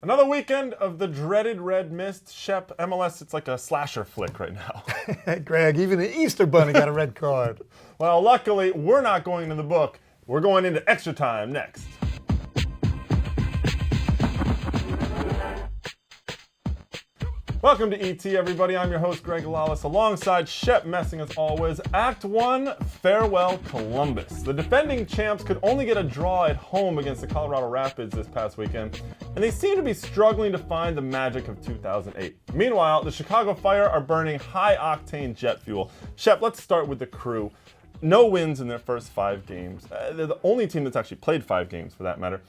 Another weekend of the dreaded red mist. Shep, MLS, it's like a slasher flick right now. Greg, even the Easter Bunny got a red card. Well, luckily, we're not going into the book. We're going into Extra Time next. Welcome to ET, everybody. I'm your host, Greg Lawless, alongside Shep Messing as always. Act 1, Farewell Columbus. The defending champs could only get a draw at home against the Colorado Rapids this past weekend, and they seem to be struggling to find the magic of 2008. Meanwhile, the Chicago Fire are burning high-octane jet fuel. Shep, let's start with the Crew. No wins in their first 5 games. They're the only team that's actually played 5 games, for that matter.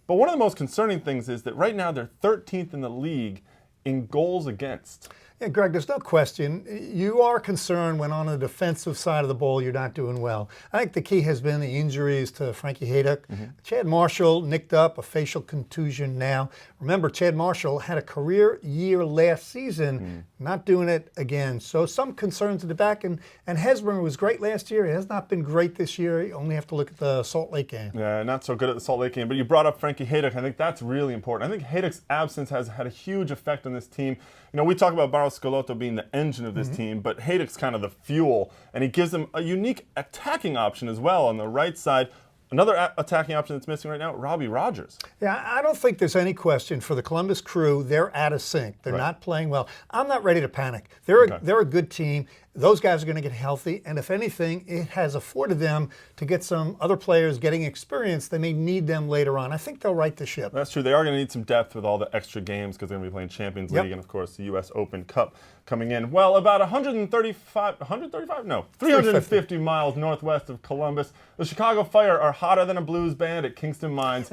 But one of the most concerning things is that right now they're 13th in the league in goals against. Yeah, Greg, there's no question. You are concerned when on the defensive side of the ball you're not doing well. I think the key has been the injuries to Frankie Haydock. Chad Marshall nicked up a facial contusion now. Remember, Chad Marshall had a career year last season, not doing it again. So some concerns at the back. And Hesburn was great last year. He has not been great this year. You only have to look at the Salt Lake game. Yeah, not so good at the Salt Lake game. But you brought up Frankie Haydock. I think that's really important. I think Haydock's absence has had a huge effect on this team. You know, we talk about Barros Schelotto being the engine of this team, but Haydock's kind of the fuel, and he gives them a unique attacking option as well on the right side. Another attacking option that's missing right now, Robbie Rogers. Yeah, I don't think there's any question for the Columbus Crew. They're out of sync. They're not playing well. I'm not ready to panic. They're a good team. Those guys are going to get healthy, and if anything, it has afforded them to get some other players getting experience. They may need them later on. I think they'll right the ship. That's true. They are going to need some depth with all the extra games because they're going to be playing Champions League and, of course, the U.S. Open Cup coming in. Well, about 350 miles northwest of Columbus, the Chicago Fire are hotter than a blues band at Kingston Mines.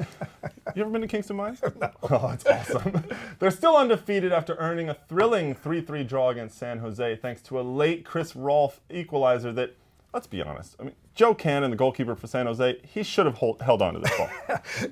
You ever been to Kingston Mines? No. Oh, it's awesome. They're still undefeated after earning a thrilling 3-3 draw against San Jose thanks to a late Chris Rolfe equalizer that, let's be honest, I mean, Joe Cannon, the goalkeeper for San Jose, he should have held on to this ball.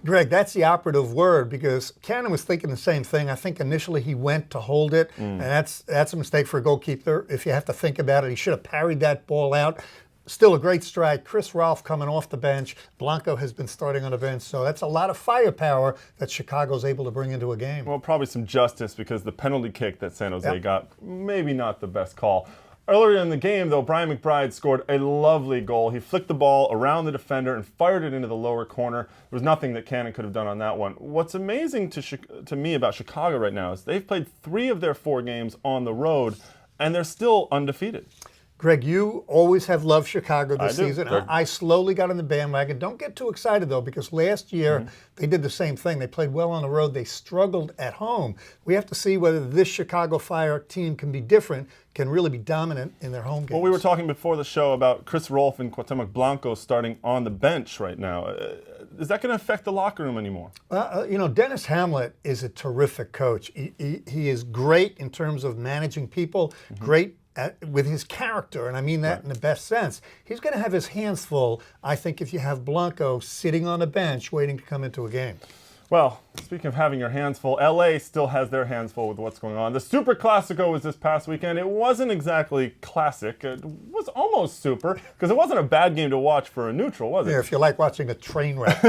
Greg, that's the operative word because Cannon was thinking the same thing. I think initially he went to hold it, and that's a mistake for a goalkeeper. If you have to think about it, he should have parried that ball out. Still a great strike. Chris Rolfe coming off the bench. Blanco has been starting on the bench. So that's a lot of firepower that Chicago's able to bring into a game. Well, probably some justice because the penalty kick that San Jose got, maybe not the best call. Earlier in the game, though, Brian McBride scored a lovely goal. He flicked the ball around the defender and fired it into the lower corner. There was nothing that Cannon could have done on that one. What's amazing to me about Chicago right now is they've played 3 of their 4 games on the road, and they're still undefeated. Greg, you always have loved Chicago this season. Greg. I slowly got on the bandwagon. Don't get too excited, though, because last year they did the same thing. They played well on the road. They struggled at home. We have to see whether this Chicago Fire team can be different, can really be dominant in their home games. Well, we were talking before the show about Chris Rolfe and Cuauhtemoc Blanco starting on the bench right now. Is that going to affect the locker room anymore? You know, Dennis Hamlet is a terrific coach. He is great in terms of managing people, great with his character, and I mean that in the best sense. He's going to have his hands full, I think, if you have Blanco sitting on the bench waiting to come into a game. Well, speaking of having your hands full, LA still has their hands full with what's going on. The Super Classico was this past weekend. It wasn't exactly classic. It was almost super, because it wasn't a bad game to watch for a neutral, was it? Yeah, if you like watching a train wreck.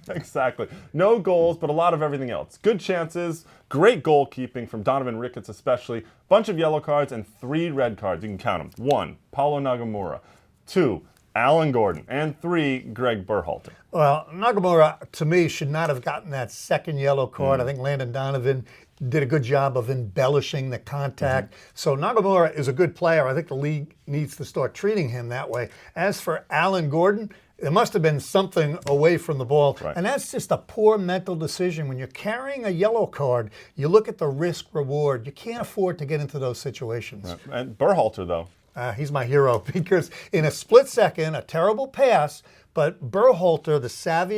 Exactly. No goals, but a lot of everything else. Good chances, great goalkeeping from Donovan Ricketts especially, bunch of yellow cards, and 3 red cards. You can count them. 1, Paulo Nagamura. 2, Alan Gordon. And 3, Greg Berhalter. Well, Nagamura, to me, should not have gotten that second yellow card. I think Landon Donovan did a good job of embellishing the contact. So Nagamura is a good player. I think the league needs to start treating him that way. As for Alan Gordon, there must have been something away from the ball. And that's just a poor mental decision. When you're carrying a yellow card, you look at the risk-reward. You can't afford to get into those situations. And Berhalter, though. He's my hero because in a split second, a terrible pass, but Berhalter, the savvy,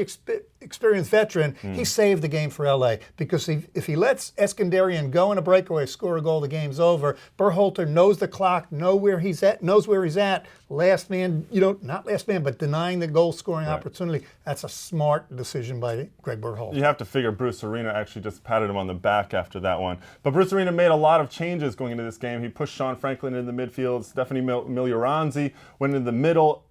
experienced veteran, he saved the game for LA because if he lets Eskandarian go in a breakaway, score a goal, the game's over. Berhalter knows the clock, knows where he's at. Last man, not last man, but denying the goal scoring opportunity. That's a smart decision by Greg Berhalter. You have to figure Bruce Arena actually just patted him on the back after that one. But Bruce Arena made a lot of changes going into this game. He pushed Sean Franklin into the midfield. Stephanie Miglioranzi went into the middle.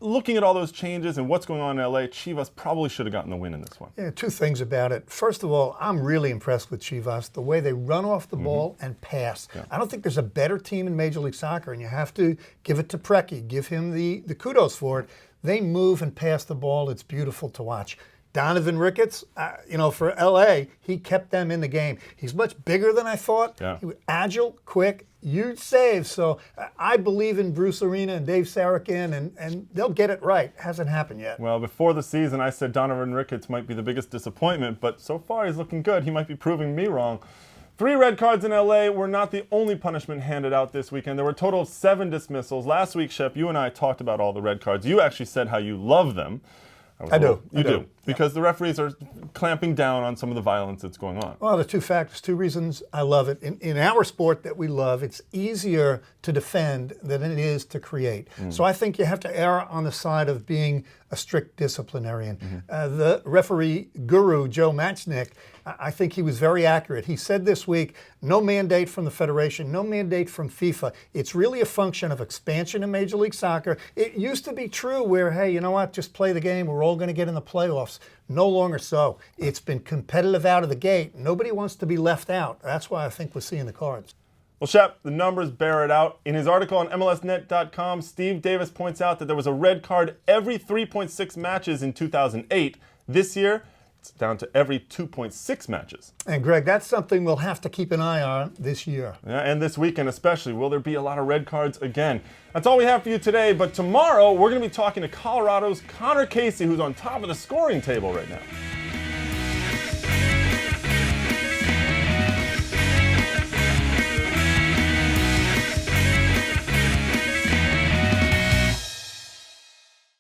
looking at all those changes and what's going on in LA, Chivas probably should have gotten the win in this one. Yeah, two things about it. First of all, I'm really impressed with Chivas, the way they run off the ball and pass. Yeah. I don't think there's a better team in Major League Soccer, and you have to give it to PREKI, give him the kudos for it. They move and pass the ball. It's beautiful to watch. Donovan Ricketts, for LA, he kept them in the game. He's much bigger than I thought. Yeah. He was agile, quick, huge saves. So I believe in Bruce Arena and Dave Sarakin, and they'll get it right. Hasn't happened yet. Well, before the season, I said Donovan Ricketts might be the biggest disappointment, but so far he's looking good. He might be proving me wrong. 3 red cards in LA were not the only punishment handed out this weekend. There were a total of 7 dismissals. Last week, Shep, you and I talked about all the red cards. You actually said how you love them. I do. You do. Because the referees are clamping down on some of the violence that's going on. Well, the two factors, 2 reasons I love it. In our sport that we love, it's easier to defend than it is to create. So I think you have to err on the side of being a strict disciplinarian. The referee guru, Joe Matchnick, I think he was very accurate. He said this week, no mandate from the Federation, no mandate from FIFA. It's really a function of expansion in Major League Soccer. It used to be true where, hey, you know what, just play the game. We're all going to get in the playoffs. No longer so. It's been competitive out of the gate. Nobody wants to be left out. That's why I think we're seeing the cards. Well, Shep, the numbers bear it out. In his article on MLSnet.com, Steve Davis points out that there was a red card every 3.6 matches in 2008. This year, it's down to every 2.6 matches. And Greg, that's something we'll have to keep an eye on this year. Yeah, and this weekend especially. Will there be a lot of red cards again? That's all we have for you today, but tomorrow we're going to be talking to Colorado's Connor Casey, who's on top of the scoring table right now.